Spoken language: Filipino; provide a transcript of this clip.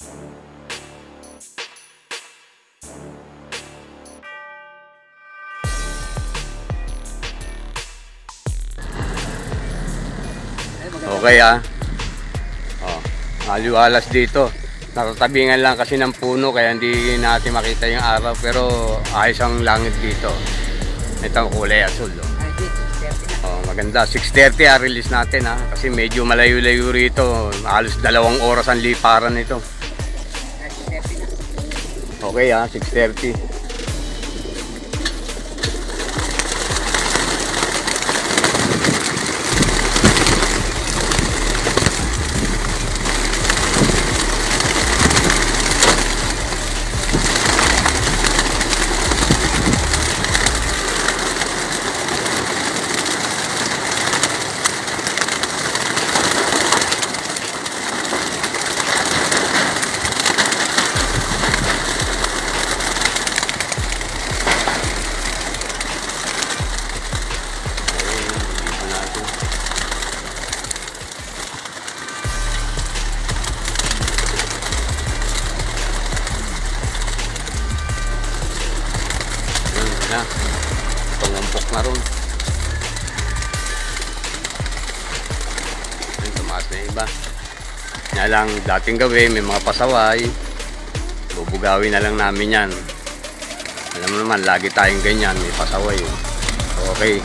Okay aliwalas dito. Nakatabingan lang kasi ng puno kaya hindi natin makita yung araw, pero ayos ang langit dito. Ito ang kulay asul. Maganda. 6:30 release natin kasi medyo malayo-layo rito. Halos 2 oras ang liparan nito. Okay 6:30. Tumumpok na ron. Tumaas na iba. Nga lang dating gawin, may mga pasaway. Bubugawin na lang namin yan. Alam mo naman, lagi tayong ganyan, may pasaway. Okay.